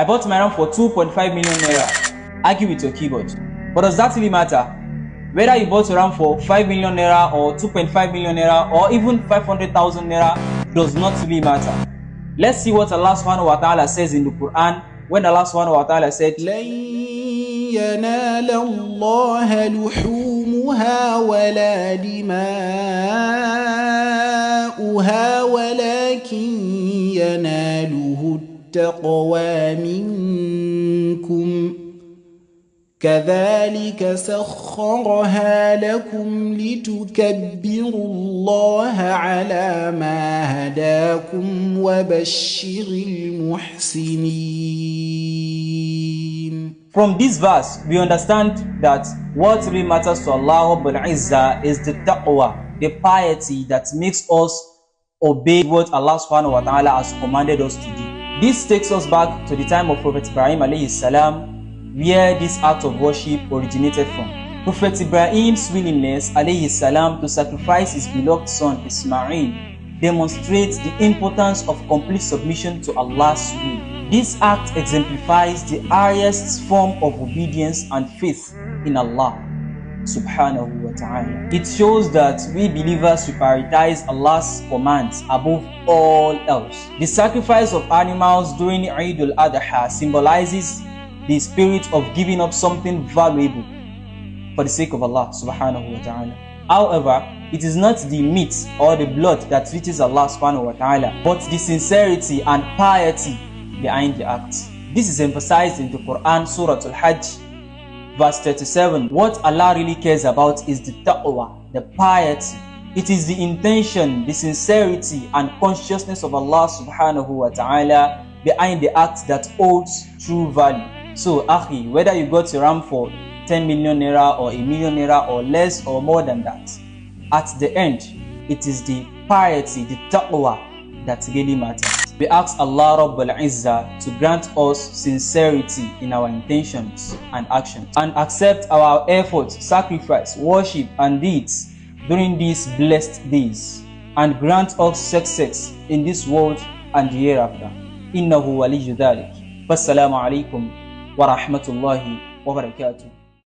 I bought my RAM for 2.5 million naira. Argue with your keyboard. But does that really matter? Whether you bought a RAM for 5 million naira or 2.5 million naira or even 500,000 naira does not really matter. Let's see what Allah subhanahu wa ta'ala says in the Quran when Allah subhanahu wa ta'ala said, لَن يَنَالَ اللَّهَ لُحُومُهَا وَلَا دِمَاؤُهَا وَلَكِن يَنَالُهُ التَّقْوَى مِنكُمْ كَذَلِكَ سَخَّرَهَا لَكُمْ لِتُكَبِّرُوا اللَّهَ عَلَى مَا هَدَاكُمْ وَبَشِّرِ الْمُحْسِنِينَ. From this verse, we understand that what really matters to Allah Rabbul Izzah is the taqwa, the piety that makes us obey what Allah subhanahu wa ta'ala has commanded us to do. This takes us back to the time of Prophet Ibrahim alayhi salam, where this act of worship originated from. Prophet Ibrahim's willingness alayhi salam to sacrifice his beloved son Ismail demonstrates the importance of complete submission to Allah's will. This act exemplifies the highest form of obedience and faith in Allah subhanahu wa ta'ala. It shows that we believers should prioritize Allah's commands above all else. The sacrifice of animals during Eidul Adha symbolizes the spirit of giving up something valuable for the sake of Allah subhanahu wa ta'ala. However, it is not the meat or the blood that reaches Allah subhanahu wa ta'ala, but the sincerity and piety behind the act. This is emphasized in the Quran, Surah Al-Hajj, verse 37. What Allah really cares about is the taqwa, the piety. It is the intention, the sincerity and consciousness of Allah subhanahu wa ta'ala behind the act that holds true value. So, akhi, whether you got your RAM for 10 million naira or a million naira or less or more than that, at the end, it is the piety, the taqwa that really matters. We ask Allah Rabbul Izzah to grant us sincerity in our intentions and actions and accept our efforts, sacrifice, worship and deeds during these blessed days and grant us success in this world and the hereafter. Innahu waliyyu dhalik. Wassalamu alaikum wa rahmatullahi wa barakatuh.